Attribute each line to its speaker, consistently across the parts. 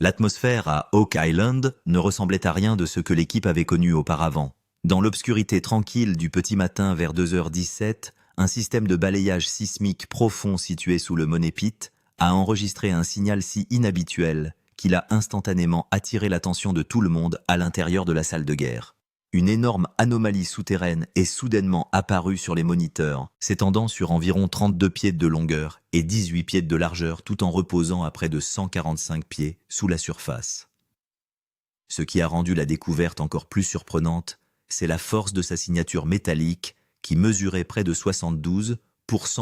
Speaker 1: L'atmosphère à Oak Island ne ressemblait à rien de ce que l'équipe avait connu auparavant. Dans l'obscurité tranquille du petit matin vers 2h17, un système de balayage sismique profond situé sous le Money Pit a enregistré un signal si inhabituel qu'il a instantanément attiré l'attention de tout le monde à l'intérieur de la salle de guerre. Une énorme anomalie souterraine est soudainement apparue sur les moniteurs, s'étendant sur environ 32 pieds de longueur et 18 pieds de largeur tout en reposant à près de 145 pieds sous la surface. Ce qui a rendu la découverte encore plus surprenante, c'est la force de sa signature métallique qui mesurait près de 72%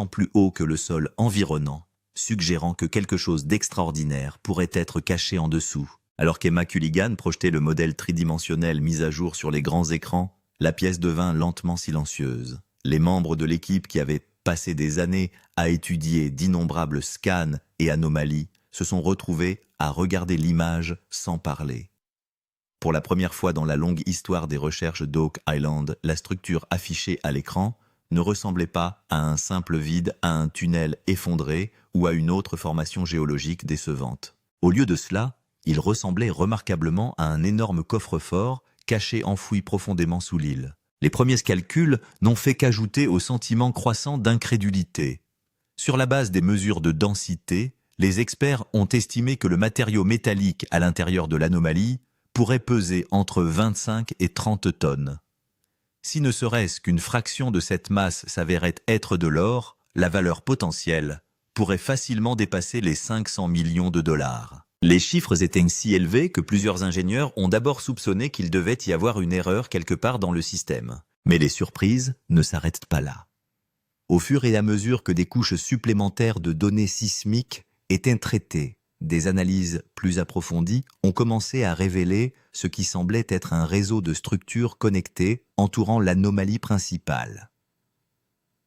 Speaker 1: plus haut que le sol environnant, suggérant que quelque chose d'extraordinaire pourrait être caché en dessous. Alors qu'Emma Culligan projetait le modèle tridimensionnel mis à jour sur les grands écrans, la pièce devint lentement silencieuse. Les membres de l'équipe qui avaient passé des années à étudier d'innombrables scans et anomalies se sont retrouvés à regarder l'image sans parler. Pour la première fois dans la longue histoire des recherches d'Oak Island, la structure affichée à l'écran ne ressemblait pas à un simple vide, à un tunnel effondré ou à une autre formation géologique décevante. Au lieu de cela, il ressemblait remarquablement à un énorme coffre-fort caché enfoui profondément sous l'île. Les premiers calculs n'ont fait qu'ajouter au sentiment croissant d'incrédulité. Sur la base des mesures de densité, les experts ont estimé que le matériau métallique à l'intérieur de l'anomalie pourrait peser entre 25 et 30 tonnes. Si ne serait-ce qu'une fraction de cette masse s'avérait être de l'or, la valeur potentielle pourrait facilement dépasser les 500 millions de dollars. Les chiffres étaient si élevés que plusieurs ingénieurs ont d'abord soupçonné qu'il devait y avoir une erreur quelque part dans le système. Mais les surprises ne s'arrêtent pas là. Au fur et à mesure que des couches supplémentaires de données sismiques étaient traitées, des analyses plus approfondies ont commencé à révéler ce qui semblait être un réseau de structures connectées entourant l'anomalie principale.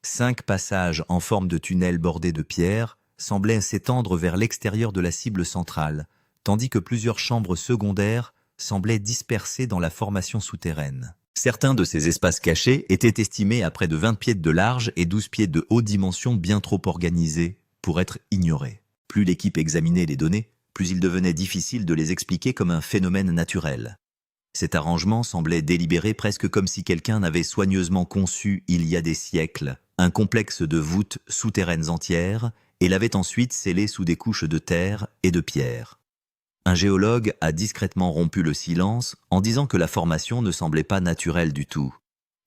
Speaker 1: 5 passages en forme de tunnels bordés de pierres semblaient s'étendre vers l'extérieur de la cible centrale, tandis que plusieurs chambres secondaires semblaient dispersées dans la formation souterraine. Certains de ces espaces cachés étaient estimés à près de 20 pieds de large et 12 pieds de haute dimension bien trop organisés pour être ignorés. Plus l'équipe examinait les données, plus il devenait difficile de les expliquer comme un phénomène naturel. Cet arrangement semblait délibéré presque comme si quelqu'un avait soigneusement conçu, il y a des siècles, un complexe de voûtes souterraines entières et l'avait ensuite scellé sous des couches de terre et de pierre. Un géologue a discrètement rompu le silence en disant que la formation ne semblait pas naturelle du tout.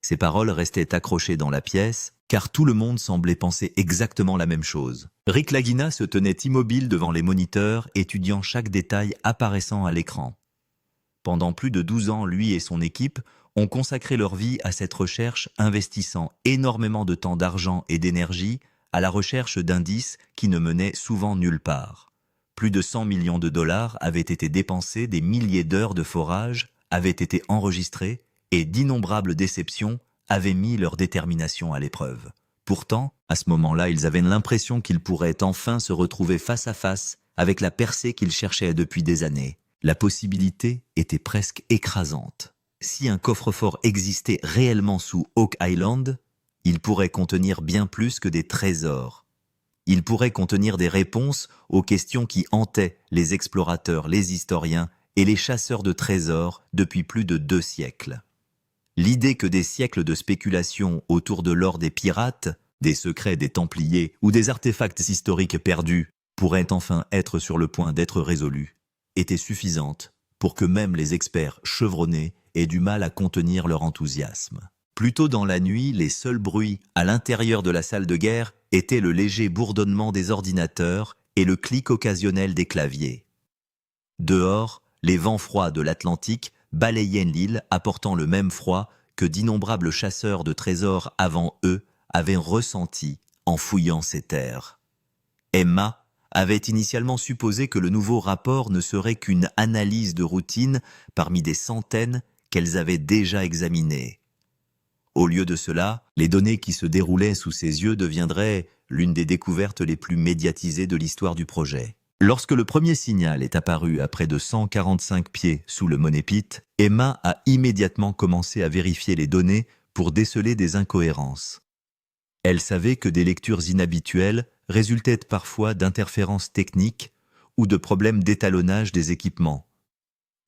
Speaker 1: Ces paroles restaient accrochées dans la pièce, car tout le monde semblait penser exactement la même chose. Rick Lagina se tenait immobile devant les moniteurs, étudiant chaque détail apparaissant à l'écran. Pendant plus de 12 ans, lui et son équipe ont consacré leur vie à cette recherche, investissant énormément de temps, d'argent et d'énergie à la recherche d'indices qui ne menaient souvent nulle part. Plus de 100 millions de dollars avaient été dépensés, des milliers d'heures de forage avaient été enregistrées et d'innombrables déceptions avaient mis leur détermination à l'épreuve. Pourtant, à ce moment-là, ils avaient l'impression qu'ils pourraient enfin se retrouver face à face avec la percée qu'ils cherchaient depuis des années. La possibilité était presque écrasante. Si un coffre-fort existait réellement sous Oak Island, il pourrait contenir bien plus que des trésors. Il pourrait contenir des réponses aux questions qui hantaient les explorateurs, les historiens et les chasseurs de trésors depuis plus de 2 siècles. L'idée que des siècles de spéculation autour de l'or des pirates, des secrets des Templiers ou des artefacts historiques perdus pourraient enfin être sur le point d'être résolus, était suffisante pour que même les experts chevronnés aient du mal à contenir leur enthousiasme. Plus tôt dans la nuit, les seuls bruits à l'intérieur de la salle de guerre étaient le léger bourdonnement des ordinateurs et le clic occasionnel des claviers. Dehors, les vents froids de l'Atlantique balayaient l'île, apportant le même froid que d'innombrables chasseurs de trésors avant eux avaient ressenti en fouillant ces terres. Emma avait initialement supposé que le nouveau rapport ne serait qu'une analyse de routine parmi des centaines qu'elles avaient déjà examinées. Au lieu de cela, les données qui se déroulaient sous ses yeux deviendraient l'une des découvertes les plus médiatisées de l'histoire du projet. Lorsque le premier signal est apparu à près de 145 pieds sous le Money Pit, Emma a immédiatement commencé à vérifier les données pour déceler des incohérences. Elle savait que des lectures inhabituelles résultaient parfois d'interférences techniques ou de problèmes d'étalonnage des équipements.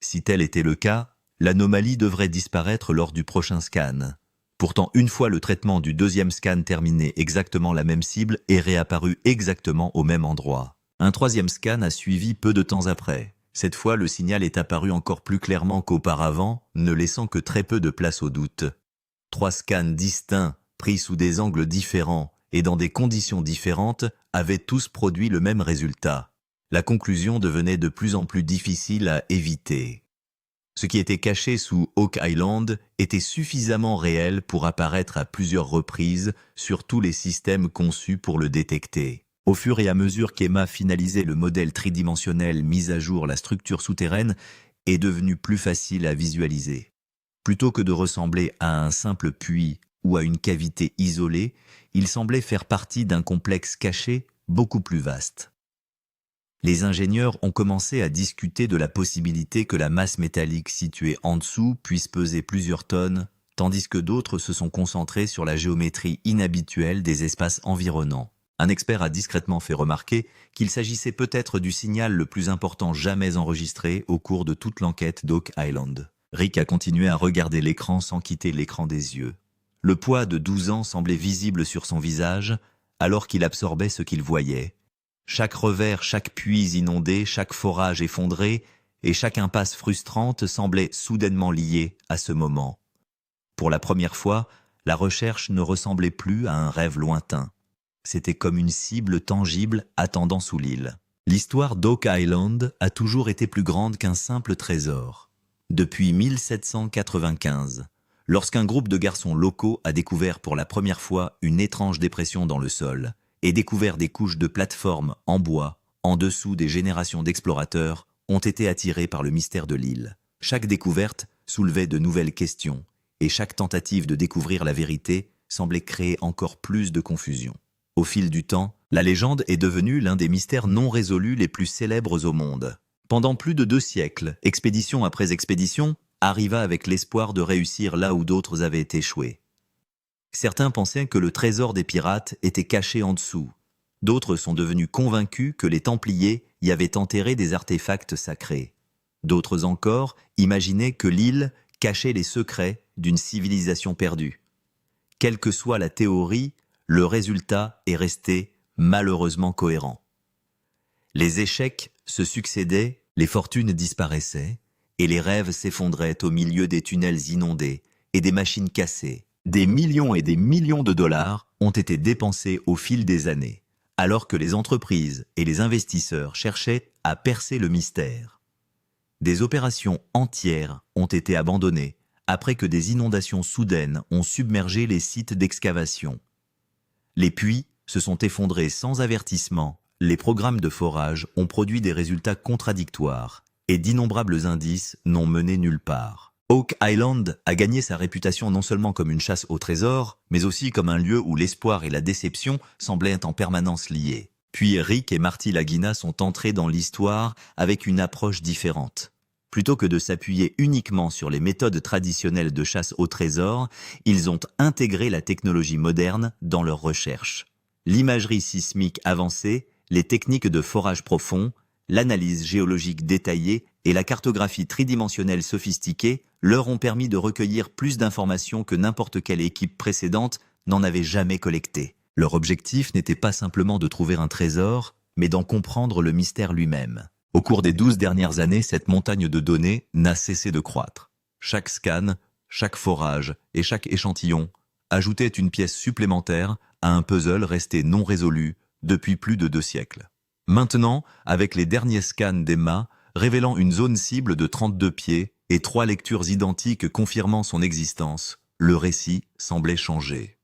Speaker 1: Si tel était le cas, l'anomalie devrait disparaître lors du prochain scan. Pourtant, une fois le traitement du deuxième scan terminé, exactement la même cible est réapparue exactement au même endroit. Un troisième scan a suivi peu de temps après. Cette fois, le signal est apparu encore plus clairement qu'auparavant, ne laissant que très peu de place au doute. 3 scans distincts, pris sous des angles différents et dans des conditions différentes, avaient tous produit le même résultat. La conclusion devenait de plus en plus difficile à éviter. Ce qui était caché sous Hawk Island était suffisamment réel pour apparaître à plusieurs reprises sur tous les systèmes conçus pour le détecter. Au fur et à mesure qu'Emma finalisait le modèle tridimensionnel mis à jour, la structure souterraine est devenue plus facile à visualiser. Plutôt que de ressembler à un simple puits ou à une cavité isolée, il semblait faire partie d'un complexe caché beaucoup plus vaste. Les ingénieurs ont commencé à discuter de la possibilité que la masse métallique située en dessous puisse peser plusieurs tonnes, tandis que d'autres se sont concentrés sur la géométrie inhabituelle des espaces environnants. Un expert a discrètement fait remarquer qu'il s'agissait peut-être du signal le plus important jamais enregistré au cours de toute l'enquête d'Hawk Island. Rick a continué à regarder l'écran sans quitter l'écran des yeux. Le poids de 12 ans semblait visible sur son visage, alors qu'il absorbait ce qu'il voyait. Chaque revers, chaque puits inondé, chaque forage effondré et chaque impasse frustrante semblait soudainement liée à ce moment. Pour la première fois, la recherche ne ressemblait plus à un rêve lointain. C'était comme une cible tangible attendant sous l'île. L'histoire d'Hawk Island a toujours été plus grande qu'un simple trésor. Depuis 1795, lorsqu'un groupe de garçons locaux a découvert pour la première fois une étrange dépression dans le sol, et découvert des couches de plateformes en bois, en dessous des générations d'explorateurs, ont été attirés par le mystère de l'île. Chaque découverte soulevait de nouvelles questions, et chaque tentative de découvrir la vérité semblait créer encore plus de confusion. Au fil du temps, la légende est devenue l'un des mystères non résolus les plus célèbres au monde. Pendant plus de 2 siècles, expédition après expédition arriva avec l'espoir de réussir là où d'autres avaient échoué. Certains pensaient que le trésor des pirates était caché en dessous. D'autres sont devenus convaincus que les Templiers y avaient enterré des artefacts sacrés. D'autres encore imaginaient que l'île cachait les secrets d'une civilisation perdue. Quelle que soit la théorie, le résultat est resté malheureusement cohérent. Les échecs se succédaient, les fortunes disparaissaient, et les rêves s'effondraient au milieu des tunnels inondés et des machines cassées. Des millions et des millions de dollars ont été dépensés au fil des années, alors que les entreprises et les investisseurs cherchaient à percer le mystère. Des opérations entières ont été abandonnées après que des inondations soudaines ont submergé les sites d'excavation. Les puits se sont effondrés sans avertissement, les programmes de forage ont produit des résultats contradictoires et d'innombrables indices n'ont mené nulle part. Hawk Island a gagné sa réputation non seulement comme une chasse au trésor, mais aussi comme un lieu où l'espoir et la déception semblaient en permanence liés. Puis Rick et Marty Lagina sont entrés dans l'histoire avec une approche différente. Plutôt que de s'appuyer uniquement sur les méthodes traditionnelles de chasse au trésor, ils ont intégré la technologie moderne dans leurs recherches. L'imagerie sismique avancée, les techniques de forage profond, l'analyse géologique détaillée et la cartographie tridimensionnelle sophistiquée leur ont permis de recueillir plus d'informations que n'importe quelle équipe précédente n'en avait jamais collecté. Leur objectif n'était pas simplement de trouver un trésor, mais d'en comprendre le mystère lui-même. Au cours des 12 dernières années, cette montagne de données n'a cessé de croître. Chaque scan, chaque forage et chaque échantillon ajoutait une pièce supplémentaire à un puzzle resté non résolu depuis plus de 2 siècles. Maintenant, avec les derniers scans d'Emma, révélant une zone cible de 32 pieds et 3 lectures identiques confirmant son existence, le récit semblait changer.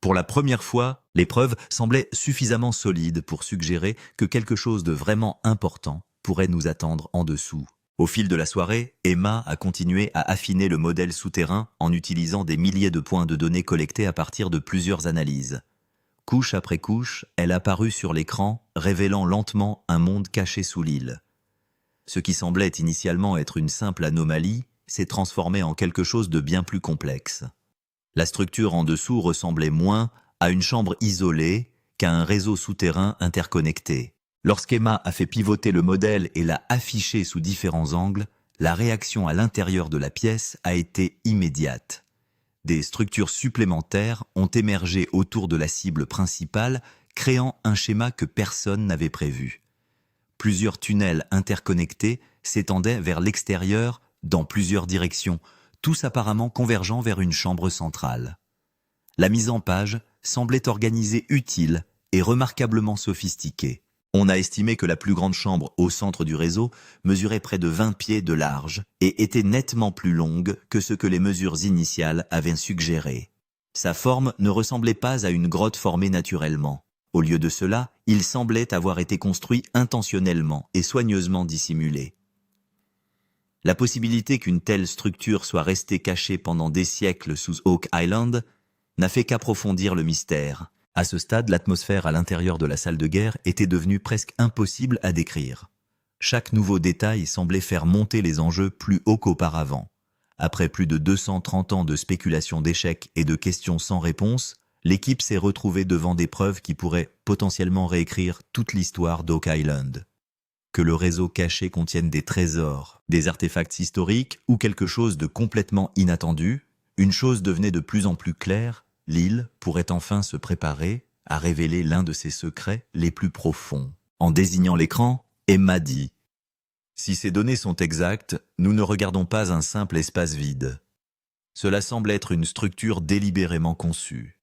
Speaker 1: Pour la première fois, les preuves semblaient suffisamment solides pour suggérer que quelque chose de vraiment important pourrait nous attendre en dessous. Au fil de la soirée, Emma a continué à affiner le modèle souterrain en utilisant des milliers de points de données collectés à partir de plusieurs analyses. Couche après couche, elle apparut sur l'écran, révélant lentement un monde caché sous l'île. Ce qui semblait initialement être une simple anomalie s'est transformé en quelque chose de bien plus complexe. La structure en dessous ressemblait moins à une chambre isolée qu'à un réseau souterrain interconnecté. Lorsqu'Emma a fait pivoter le modèle et l'a affiché sous différents angles, la réaction à l'intérieur de la pièce a été immédiate. Des structures supplémentaires ont émergé autour de la cible principale, créant un schéma que personne n'avait prévu. Plusieurs tunnels interconnectés s'étendaient vers l'extérieur dans plusieurs directions, tous apparemment convergeant vers une chambre centrale. La mise en page semblait organisée, utile et remarquablement sophistiquée. On a estimé que la plus grande chambre au centre du réseau mesurait près de 20 pieds de large et était nettement plus longue que ce que les mesures initiales avaient suggéré. Sa forme ne ressemblait pas à une grotte formée naturellement. Au lieu de cela, il semblait avoir été construit intentionnellement et soigneusement dissimulé. La possibilité qu'une telle structure soit restée cachée pendant des siècles sous Oak Island n'a fait qu'approfondir le mystère. À ce stade, l'atmosphère à l'intérieur de la salle de guerre était devenue presque impossible à décrire. Chaque nouveau détail semblait faire monter les enjeux plus haut qu'auparavant. Après plus de 230 ans de spéculations d'échecs et de questions sans réponse, l'équipe s'est retrouvée devant des preuves qui pourraient potentiellement réécrire toute l'histoire d'Oak Island. Que le réseau caché contienne des trésors, des artefacts historiques ou quelque chose de complètement inattendu, une chose devenait de plus en plus claire: l'île pourrait enfin se préparer à révéler l'un de ses secrets les plus profonds. En désignant l'écran, Emma dit « Si ces données sont exactes, nous ne regardons pas un simple espace vide. Cela semble être une structure délibérément conçue. »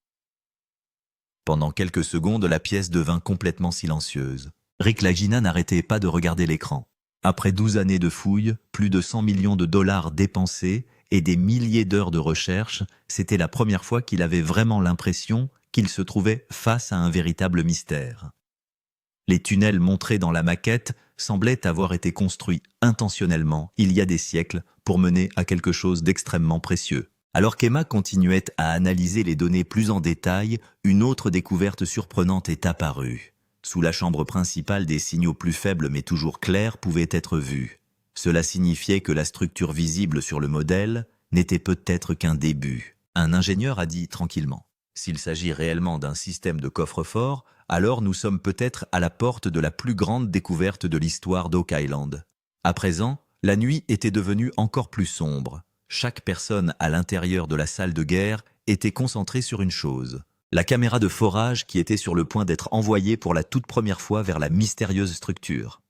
Speaker 1: Pendant quelques secondes, la pièce devint complètement silencieuse. Rick Lagina n'arrêtait pas de regarder l'écran. Après 12 années de fouilles, plus de 100 millions de dollars dépensés et des milliers d'heures de recherche, c'était la première fois qu'il avait vraiment l'impression qu'il se trouvait face à un véritable mystère. Les tunnels montrés dans la maquette semblaient avoir été construits intentionnellement il y a des siècles pour mener à quelque chose d'extrêmement précieux. Alors qu'Emma continuait à analyser les données plus en détail, une autre découverte surprenante est apparue. Sous la chambre principale, des signaux plus faibles mais toujours clairs pouvaient être vus. Cela signifiait que la structure visible sur le modèle n'était peut-être qu'un début. Un ingénieur a dit tranquillement « S'il s'agit réellement d'un système de coffre-fort, alors nous sommes peut-être à la porte de la plus grande découverte de l'histoire d'Oak Island. » À présent, la nuit était devenue encore plus sombre. Chaque personne à l'intérieur de la salle de guerre était concentrée sur une chose: la caméra de forage qui était sur le point d'être envoyée pour la toute première fois vers la mystérieuse structure.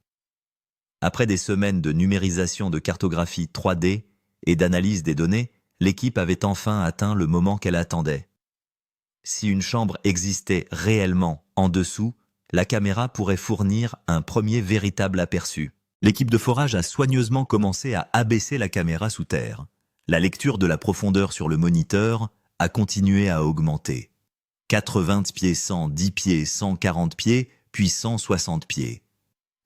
Speaker 1: Après des semaines de numérisation de cartographie 3D et d'analyse des données, l'équipe avait enfin atteint le moment qu'elle attendait. Si une chambre existait réellement en dessous, la caméra pourrait fournir un premier véritable aperçu. L'équipe de forage a soigneusement commencé à abaisser la caméra sous terre. La lecture de la profondeur sur le moniteur a continué à augmenter. 80 pieds, 110 pieds, 140 pieds, puis 160 pieds.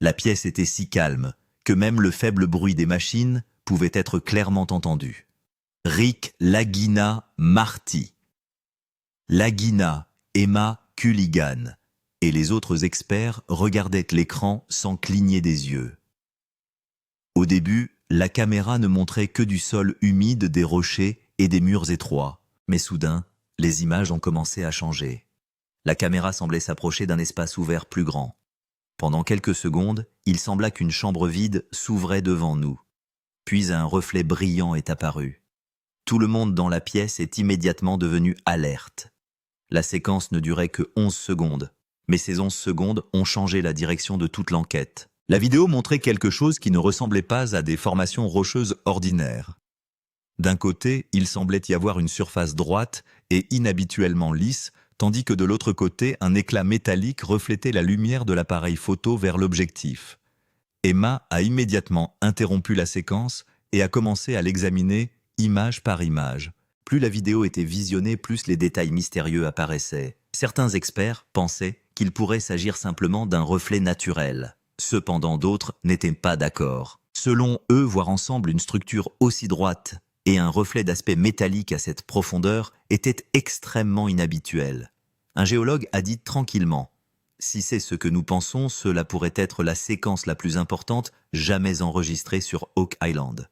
Speaker 1: La pièce était si calme que même le faible bruit des machines pouvait être clairement entendu. Rick Lagina Marty, Lagina Emma Culligan et les autres experts regardaient l'écran sans cligner des yeux. Au début, la caméra ne montrait que du sol humide, des rochers et des murs étroits, mais soudain, les images ont commencé à changer. La caméra semblait s'approcher d'un espace ouvert plus grand. Pendant quelques secondes, il sembla qu'une chambre vide s'ouvrait devant nous. Puis un reflet brillant est apparu. Tout le monde dans la pièce est immédiatement devenu alerte. La séquence ne durait que 11 secondes, mais ces 11 secondes ont changé la direction de toute l'enquête. La vidéo montrait quelque chose qui ne ressemblait pas à des formations rocheuses ordinaires. D'un côté, il semblait y avoir une surface droite et inhabituellement lisse, tandis que de l'autre côté, un éclat métallique reflétait la lumière de l'appareil photo vers l'objectif. Emma a immédiatement interrompu la séquence et a commencé à l'examiner image par image. Plus la vidéo était visionnée, plus les détails mystérieux apparaissaient. Certains experts pensaient qu'il pourrait s'agir simplement d'un reflet naturel. Cependant, d'autres n'étaient pas d'accord. Selon eux, voir ensemble une structure aussi droite et un reflet d'aspect métallique à cette profondeur était extrêmement inhabituel. Un géologue a dit tranquillement « Si c'est ce que nous pensons, cela pourrait être la séquence la plus importante jamais enregistrée sur Oak Island. »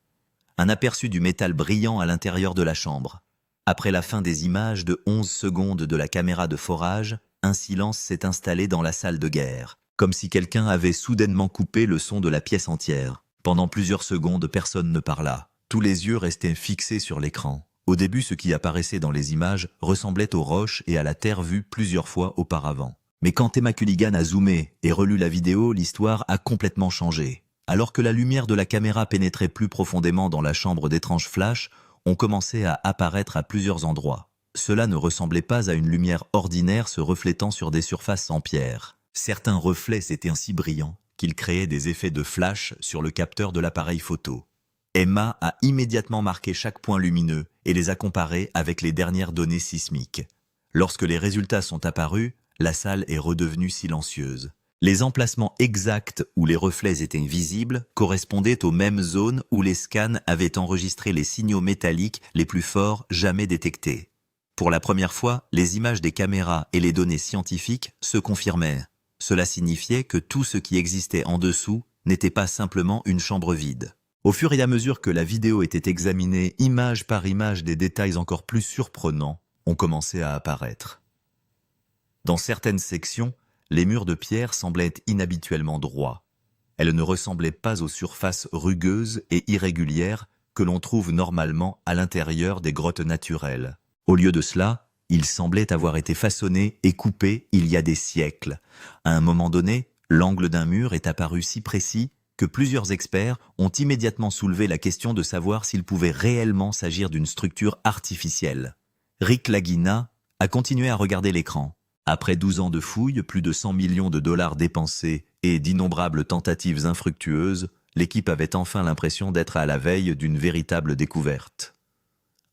Speaker 1: Un aperçu du métal brillant à l'intérieur de la chambre. Après la fin des images de 11 secondes de la caméra de forage, un silence s'est installé dans la salle de guerre. comme si quelqu'un avait soudainement coupé le son de la pièce entière. Pendant plusieurs secondes, personne ne parla. Tous les yeux restaient fixés sur l'écran. Au début, ce qui apparaissait dans les images ressemblait aux roches et à la terre vues plusieurs fois auparavant. Mais quand Emma Culligan a zoomé et relu la vidéo, l'histoire a complètement changé. Alors que la lumière de la caméra pénétrait plus profondément dans la chambre d'étranges flashs, on commençait à apparaître à plusieurs endroits. Cela ne ressemblait pas à une lumière ordinaire se reflétant sur des surfaces en pierre. Certains reflets étaient ainsi brillants qu'ils créaient des effets de flash sur le capteur de l'appareil photo. Emma a immédiatement marqué chaque point lumineux et les a comparés avec les dernières données sismiques. Lorsque les résultats sont apparus, la salle est redevenue silencieuse. Les emplacements exacts où les reflets étaient visibles correspondaient aux mêmes zones où les scans avaient enregistré les signaux métalliques les plus forts jamais détectés. Pour la première fois, les images des caméras et les données scientifiques se confirmaient. Cela signifiait que tout ce qui existait en dessous n'était pas simplement une chambre vide. Au fur et à mesure que la vidéo était examinée, image par image, des détails encore plus surprenants ont commencé à apparaître. Dans certaines sections, les murs de pierre semblaient être inhabituellement droits. Elles ne ressemblaient pas aux surfaces rugueuses et irrégulières que l'on trouve normalement à l'intérieur des grottes naturelles. Au lieu de cela, ils semblaient avoir été façonnés et coupés il y a des siècles. À un moment donné, l'angle d'un mur est apparu si précis que plusieurs experts ont immédiatement soulevé la question de savoir s'il pouvait réellement s'agir d'une structure artificielle. Rick Lagina a continué à regarder l'écran. Après 12 ans de fouilles, plus de 100 millions de dollars dépensés et d'innombrables tentatives infructueuses, l'équipe avait enfin l'impression d'être à la veille d'une véritable découverte.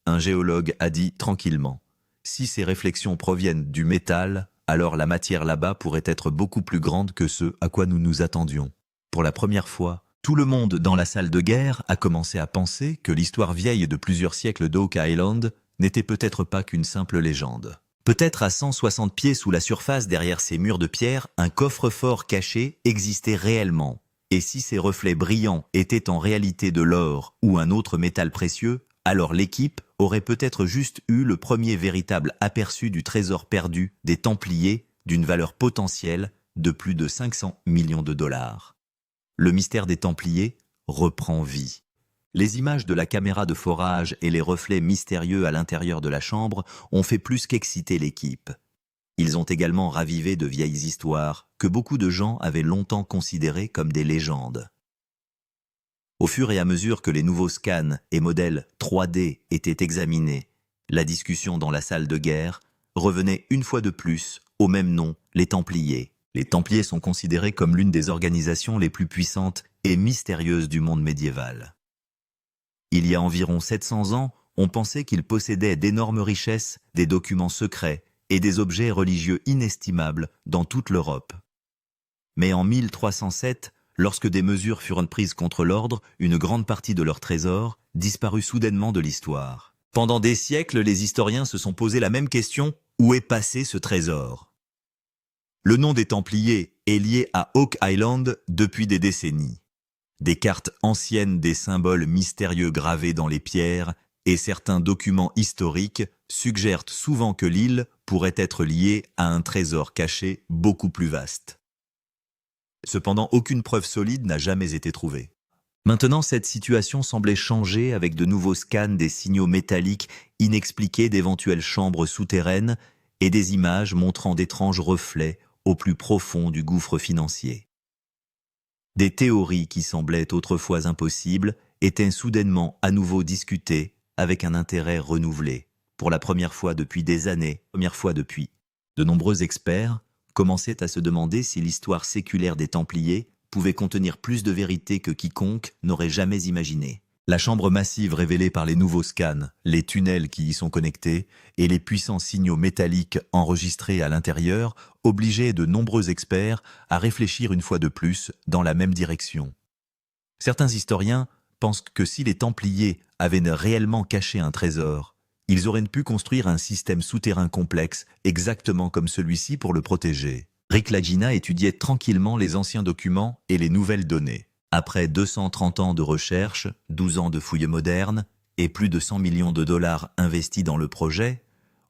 Speaker 1: Un géologue a dit tranquillement « Si ces réflexions proviennent du métal, alors la matière là-bas pourrait être beaucoup plus grande que ce à quoi nous nous attendions. » Pour la première fois, tout le monde dans la salle de guerre a commencé à penser que l'histoire vieille de plusieurs siècles d'Oak Island n'était peut-être pas qu'une simple légende. Peut-être à 160 pieds sous la surface derrière ces murs de pierre, un coffre-fort caché existait réellement. Et si ces reflets brillants étaient en réalité de l'or ou un autre métal précieux, alors l'équipe aurait peut-être juste eu le premier véritable aperçu du trésor perdu des Templiers d'une valeur potentielle de plus de 500 millions de dollars. Le mystère des Templiers reprend vie. Les images de la caméra de forage et les reflets mystérieux à l'intérieur de la chambre ont fait plus qu'exciter l'équipe. Ils ont également ravivé de vieilles histoires que beaucoup de gens avaient longtemps considérées comme des légendes. Au fur et à mesure que les nouveaux scans et modèles 3D étaient examinés, la discussion dans la salle de guerre revenait une fois de plus au même nom, les Templiers. Les Templiers sont considérés comme l'une des organisations les plus puissantes et mystérieuses du monde médiéval. Il y a environ 700 ans, on pensait qu'ils possédaient d'énormes richesses, des documents secrets et des objets religieux inestimables dans toute l'Europe. Mais en 1307, lorsque des mesures furent prises contre l'ordre, une grande partie de leur trésor disparut soudainement de l'histoire. Pendant des siècles, les historiens se sont posé la même question, où est passé ce trésor ? Le nom des Templiers est lié à Oak Island depuis des décennies. Des cartes anciennes des symboles mystérieux gravés dans les pierres et certains documents historiques suggèrent souvent que l'île pourrait être liée à un trésor caché beaucoup plus vaste. Cependant, aucune preuve solide n'a jamais été trouvée. Maintenant, cette situation semblait changer avec de nouveaux scans des signaux métalliques inexpliqués d'éventuelles chambres souterraines et des images montrant d'étranges reflets au plus profond du gouffre financier. Des théories qui semblaient autrefois impossibles étaient soudainement à nouveau discutées avec un intérêt renouvelé. Pour la première fois depuis des années, de nombreux experts commençaient à se demander si l'histoire séculaire des Templiers pouvait contenir plus de vérité que quiconque n'aurait jamais imaginé. La chambre massive révélée par les nouveaux scans, les tunnels qui y sont connectés et les puissants signaux métalliques enregistrés à l'intérieur obligeaient de nombreux experts à réfléchir une fois de plus dans la même direction. Certains historiens pensent que si les Templiers avaient réellement caché un trésor, ils auraient pu construire un système souterrain complexe exactement comme celui-ci pour le protéger. Rick Lagina étudiait tranquillement les anciens documents et les nouvelles données. Après 230 ans de recherche, 12 ans de fouilles modernes et plus de 100 millions de dollars investis dans le projet,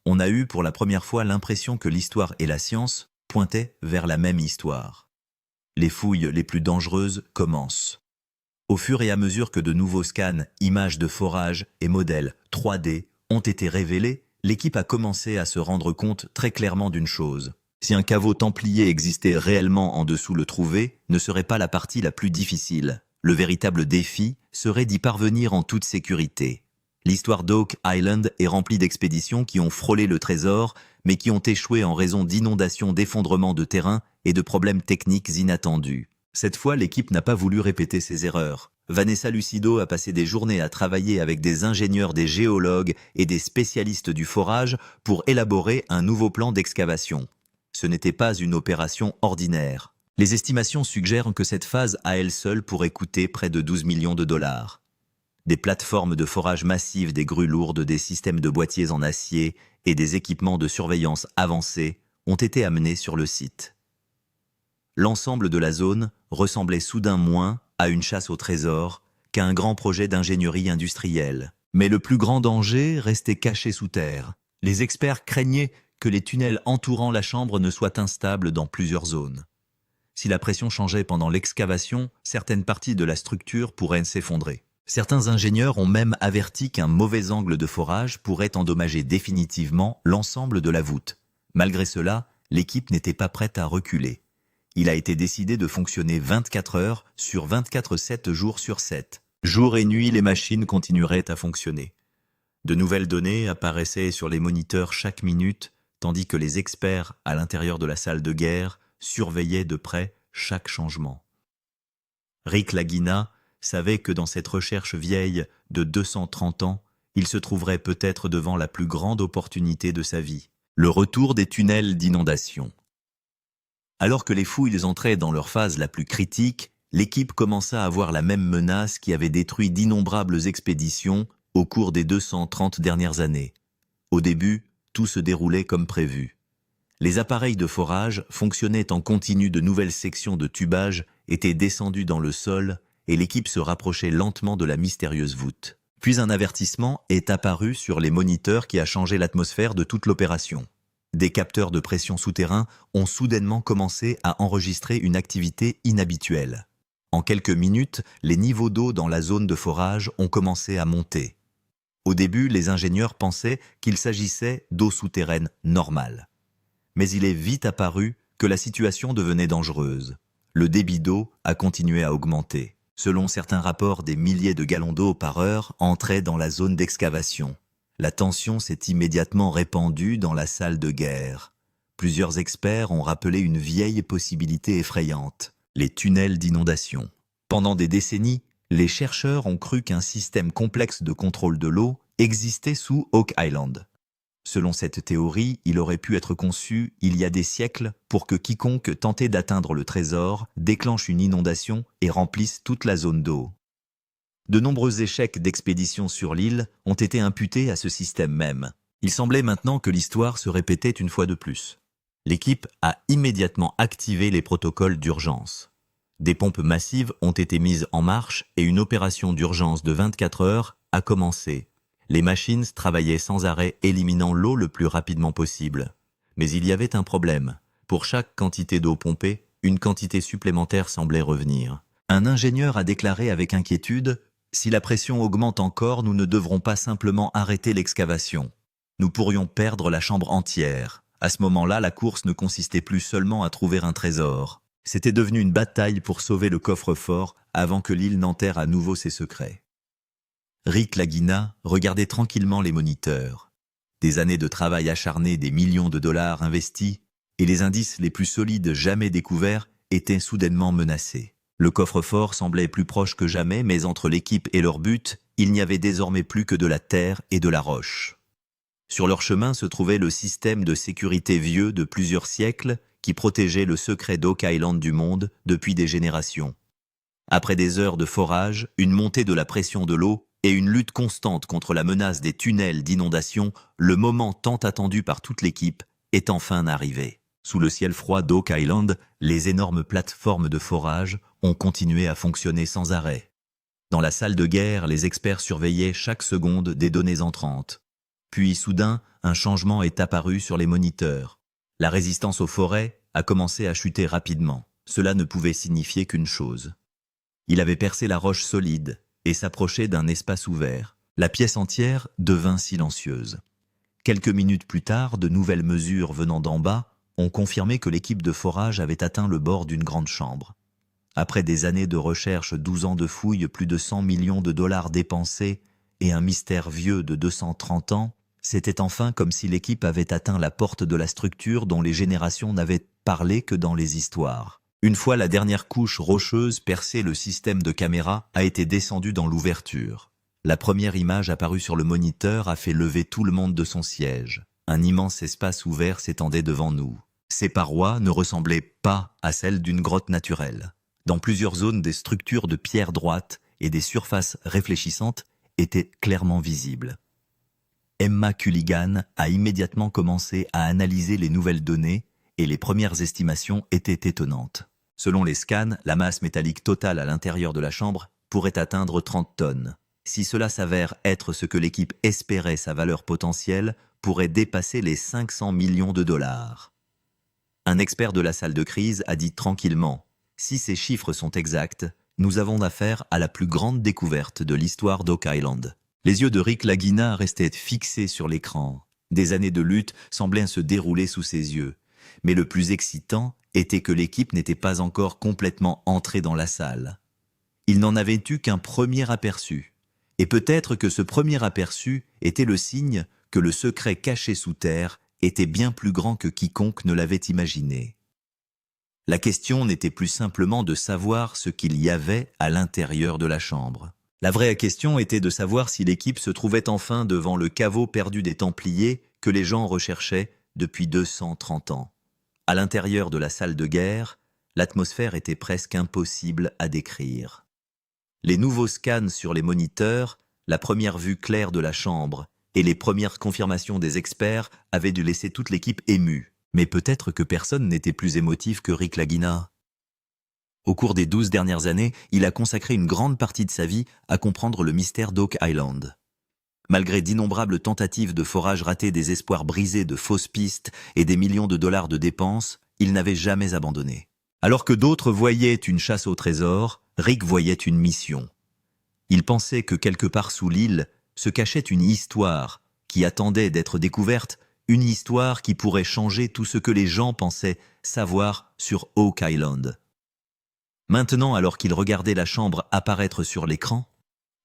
Speaker 1: on a eu pour la première fois l'impression que l'histoire et la science pointaient vers la même histoire. Les fouilles les plus dangereuses commencent. Au fur et à mesure que de nouveaux scans, images de forage et modèles 3D ont été révélés, l'équipe a commencé à se rendre compte très clairement d'une chose. Si un caveau templier existait réellement en dessous, le trouver ne serait pas la partie la plus difficile. Le véritable défi serait d'y parvenir en toute sécurité. L'histoire d'Oak Island est remplie d'expéditions qui ont frôlé le trésor, mais qui ont échoué en raison d'inondations, d'effondrements de terrain et de problèmes techniques inattendus. Cette fois, l'équipe n'a pas voulu répéter ses erreurs. Vanessa Lucido a passé des journées à travailler avec des ingénieurs, des géologues et des spécialistes du forage pour élaborer un nouveau plan d'excavation. Ce n'était pas une opération ordinaire. Les estimations suggèrent que cette phase à elle seule pourrait coûter près de 12 millions de dollars. Des plateformes de forage massives, des grues lourdes, des systèmes de boîtiers en acier et des équipements de surveillance avancés ont été amenés sur le site. L'ensemble de la zone ressemblait soudain moins à une chasse au trésor qu'à un grand projet d'ingénierie industrielle. Mais le plus grand danger restait caché sous terre. Les experts craignaient que les tunnels entourant la chambre ne soient instables dans plusieurs zones. Si la pression changeait pendant l'excavation, certaines parties de la structure pourraient s'effondrer. Certains ingénieurs ont même averti qu'un mauvais angle de forage pourrait endommager définitivement l'ensemble de la voûte. Malgré cela, l'équipe n'était pas prête à reculer. Il a été décidé de fonctionner 24 heures sur 24, 7 jours sur 7. Jour et nuit, les machines continueraient à fonctionner. De nouvelles données apparaissaient sur les moniteurs chaque minute, tandis que les experts à l'intérieur de la salle de guerre surveillaient de près chaque changement. Rick Lagina savait que dans cette recherche vieille de 230 ans, il se trouverait peut-être devant la plus grande opportunité de sa vie, le retour des tunnels d'inondation. Alors que les fouilles entraient dans leur phase la plus critique, l'équipe commença à voir la même menace qui avait détruit d'innombrables expéditions au cours des 230 dernières années. Au début, tout se déroulait comme prévu. Les appareils de forage fonctionnaient en continu, de nouvelles sections de tubage étaient descendues dans le sol et l'équipe se rapprochait lentement de la mystérieuse voûte. Puis un avertissement est apparu sur les moniteurs qui a changé l'atmosphère de toute l'opération. Des capteurs de pression souterrains ont soudainement commencé à enregistrer une activité inhabituelle. En quelques minutes, les niveaux d'eau dans la zone de forage ont commencé à monter. Au début, les ingénieurs pensaient qu'il s'agissait d'eau souterraine normale. Mais il est vite apparu que la situation devenait dangereuse. Le débit d'eau a continué à augmenter. Selon certains rapports, des milliers de gallons d'eau par heure entraient dans la zone d'excavation. La tension s'est immédiatement répandue dans la salle de guerre. Plusieurs experts ont rappelé une vieille possibilité effrayante, les tunnels d'inondation. Pendant des décennies, les chercheurs ont cru qu'un système complexe de contrôle de l'eau existait sous Oak Island. Selon cette théorie, il aurait pu être conçu il y a des siècles pour que quiconque tentait d'atteindre le trésor déclenche une inondation et remplisse toute la zone d'eau. De nombreux échecs d'expéditions sur l'île ont été imputés à ce système même. Il semblait maintenant que l'histoire se répétait une fois de plus. L'équipe a immédiatement activé les protocoles d'urgence. Des pompes massives ont été mises en marche et une opération d'urgence de 24 heures a commencé. Les machines travaillaient sans arrêt, éliminant l'eau le plus rapidement possible. Mais il y avait un problème. Pour chaque quantité d'eau pompée, une quantité supplémentaire semblait revenir. Un ingénieur a déclaré avec inquiétude « Si la pression augmente encore, nous ne devrons pas simplement arrêter l'excavation. Nous pourrions perdre la chambre entière. » À ce moment-là, la course ne consistait plus seulement à trouver un trésor. C'était devenu une bataille pour sauver le coffre-fort avant que l'île n'enterre à nouveau ses secrets. Rick Lagina regardait tranquillement les moniteurs. Des années de travail acharné, des millions de dollars investis, et les indices les plus solides jamais découverts étaient soudainement menacés. Le coffre-fort semblait plus proche que jamais, mais entre l'équipe et leur but, il n'y avait désormais plus que de la terre et de la roche. Sur leur chemin se trouvait le système de sécurité vieux de plusieurs siècles qui protégeait le secret d'Oak Island du monde depuis des générations. Après des heures de forage, une montée de la pression de l'eau et une lutte constante contre la menace des tunnels d'inondation, le moment tant attendu par toute l'équipe est enfin arrivé. Sous le ciel froid d'Oak Island, les énormes plateformes de forage ont continué à fonctionner sans arrêt. Dans la salle de guerre, les experts surveillaient chaque seconde des données entrantes. Puis soudain, un changement est apparu sur les moniteurs. La résistance aux forêts a commencé à chuter rapidement. cela ne pouvait signifier qu'une chose. Il avait percé la roche solide et s'approchait d'un espace ouvert. La pièce entière devint silencieuse. Quelques minutes plus tard, de nouvelles mesures venant d'en bas ont confirmé que l'équipe de forage avait atteint le bord d'une grande chambre. Après des années de recherche, 12 ans de fouilles, plus de 100 millions de dollars dépensés et un mystère vieux de 230 ans, c'était enfin comme si l'équipe avait atteint la porte de la structure dont les générations n'avaient parlé que dans les histoires. Une fois la dernière couche rocheuse percée, le système de caméra a été descendu dans l'ouverture. La première image apparue sur le moniteur a fait lever tout le monde de son siège. Un immense espace ouvert s'étendait devant nous. Ses parois ne ressemblaient pas à celles d'une grotte naturelle. Dans plusieurs zones, des structures de pierre droite et des surfaces réfléchissantes étaient clairement visibles. Emma Culligan a immédiatement commencé à analyser les nouvelles données et les premières estimations étaient étonnantes. Selon les scans, la masse métallique totale à l'intérieur de la chambre pourrait atteindre 30 tonnes. Si cela s'avère être ce que l'équipe espérait, sa valeur potentielle pourrait dépasser les 500 millions de dollars. Un expert de la salle de crise a dit tranquillement « Si ces chiffres sont exacts, nous avons affaire à la plus grande découverte de l'histoire d'Oak Island. » Les yeux de Rick Lagina restaient fixés sur l'écran. Des années de lutte semblaient se dérouler sous ses yeux. Mais le plus excitant était que l'équipe n'était pas encore complètement entrée dans la salle. Il n'en avait eu qu'un premier aperçu. Et peut-être que ce premier aperçu était le signe que le secret caché sous terre était bien plus grand que quiconque ne l'avait imaginé. La question n'était plus simplement de savoir ce qu'il y avait à l'intérieur de la chambre. La vraie question était de savoir si l'équipe se trouvait enfin devant le caveau perdu des Templiers que les gens recherchaient depuis 230 ans. À l'intérieur de la salle de guerre, l'atmosphère était presque impossible à décrire. Les nouveaux scans sur les moniteurs, la première vue claire de la chambre et les premières confirmations des experts avaient dû laisser toute l'équipe émue. Mais peut-être que personne n'était plus émotif que Rick Lagina. Au cours des 12 dernières années, il a consacré une grande partie de sa vie à comprendre le mystère d'Oak Island. Malgré d'innombrables tentatives de forage ratées, des espoirs brisés, de fausses pistes et des millions de dollars de dépenses, il n'avait jamais abandonné. Alors que d'autres voyaient une chasse au trésor, Rick voyait une mission. Il pensait que quelque part sous l'île se cachait une histoire qui attendait d'être découverte, une histoire qui pourrait changer tout ce que les gens pensaient savoir sur Oak Island. Maintenant, alors qu'il regardait la chambre apparaître sur l'écran,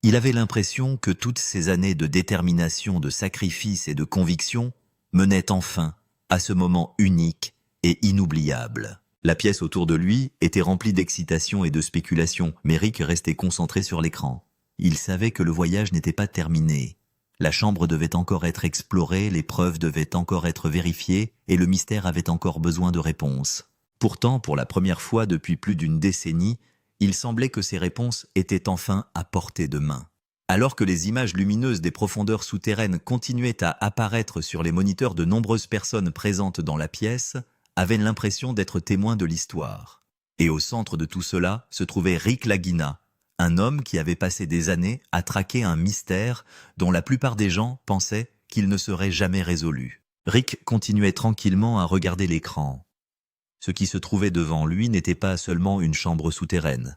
Speaker 1: il avait l'impression que toutes ces années de détermination, de sacrifice et de conviction menaient enfin à ce moment unique et inoubliable. La pièce autour de lui était remplie d'excitation et de spéculation, mais Rick restait concentré sur l'écran. Il savait que le voyage n'était pas terminé. La chambre devait encore être explorée, les preuves devaient encore être vérifiées et le mystère avait encore besoin de réponses. Pourtant, pour la première fois depuis plus d'une décennie, il semblait que ces réponses étaient enfin à portée de main. Alors que les images lumineuses des profondeurs souterraines continuaient à apparaître sur les moniteurs, de nombreuses personnes présentes dans la pièce avaient l'impression d'être témoins de l'histoire. Et au centre de tout cela se trouvait Rick Lagina, un homme qui avait passé des années à traquer un mystère dont la plupart des gens pensaient qu'il ne serait jamais résolu. Rick continuait tranquillement à regarder l'écran. Ce qui se trouvait devant lui n'était pas seulement une chambre souterraine.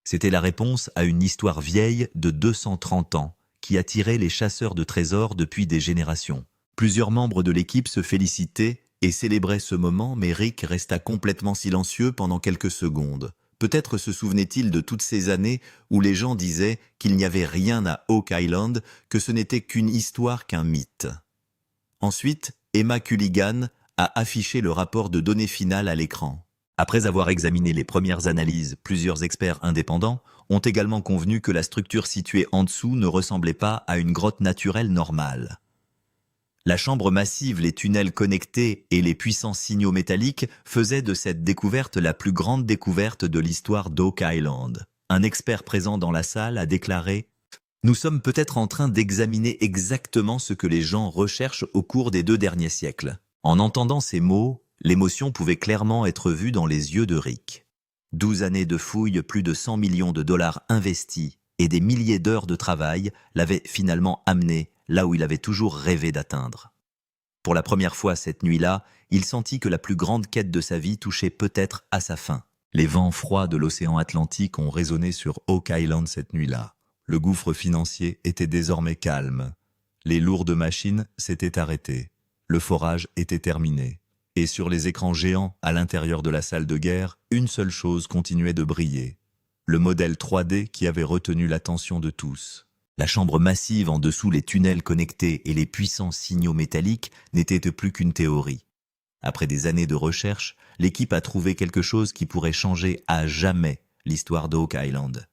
Speaker 1: C'était la réponse à une histoire vieille de 230 ans qui attirait les chasseurs de trésors depuis des générations. Plusieurs membres de l'équipe se félicitaient et célébraient ce moment, mais Rick resta complètement silencieux pendant quelques secondes. Peut-être se souvenait-il de toutes ces années où les gens disaient qu'il n'y avait rien à Oak Island, que ce n'était qu'une histoire, qu'un mythe. Ensuite, Emma Culligan a affiché le rapport de données finales à l'écran. Après avoir examiné les premières analyses, plusieurs experts indépendants ont également convenu que la structure située en dessous ne ressemblait pas à une grotte naturelle normale. La chambre massive, les tunnels connectés et les puissants signaux métalliques faisaient de cette découverte la plus grande découverte de l'histoire d'Oak Island. Un expert présent dans la salle a déclaré « Nous sommes peut-être en train d'examiner exactement ce que les gens recherchent au cours des 2 derniers siècles. » En entendant ces mots, l'émotion pouvait clairement être vue dans les yeux de Rick. 12 années de fouilles, plus de 100 millions de dollars investis et des milliers d'heures de travail l'avaient finalement amené là où il avait toujours rêvé d'atteindre. Pour la première fois cette nuit-là, il sentit que la plus grande quête de sa vie touchait peut-être à sa fin. Les vents froids de l'océan Atlantique ont résonné sur Oak Island cette nuit-là. Le gouffre financier était désormais calme. Les lourdes machines s'étaient arrêtées. Le forage était terminé. Et sur les écrans géants, à l'intérieur de la salle de guerre, une seule chose continuait de briller. Le modèle 3D qui avait retenu l'attention de tous. La chambre massive en dessous les tunnels connectés et les puissants signaux métalliques n'était plus qu'une théorie. Après des années de recherche, l'équipe a trouvé quelque chose qui pourrait changer à jamais l'histoire d'Oak Island.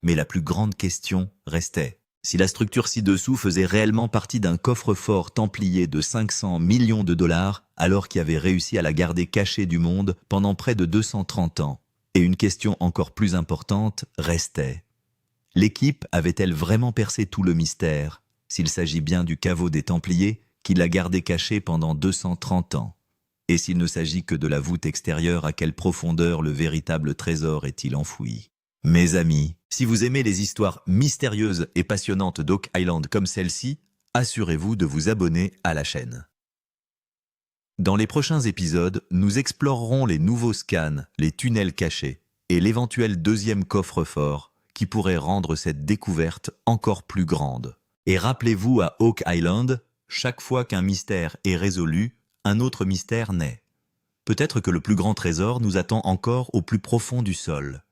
Speaker 1: Mais la plus grande question restait. Si la structure ci-dessous faisait réellement partie d'un coffre-fort templier de 500 millions de dollars, alors qu'il avait réussi à la garder cachée du monde pendant près de 230 ans. Et une question encore plus importante restait. L'équipe avait-elle vraiment percé tout le mystère, s'il s'agit bien du caveau des Templiers qui l'a gardé caché pendant 230 ans? Et s'il ne s'agit que de la voûte extérieure, à quelle profondeur le véritable trésor est-il enfoui? Mes amis, si vous aimez les histoires mystérieuses et passionnantes d'Oak Island comme celle-ci, assurez-vous de vous abonner à la chaîne. Dans les prochains épisodes, nous explorerons les nouveaux scans, les tunnels cachés et l'éventuel deuxième coffre-fort qui pourrait rendre cette découverte encore plus grande. Et rappelez-vous, à Oak Island, chaque fois qu'un mystère est résolu, un autre mystère naît. Peut-être que le plus grand trésor nous attend encore au plus profond du sol.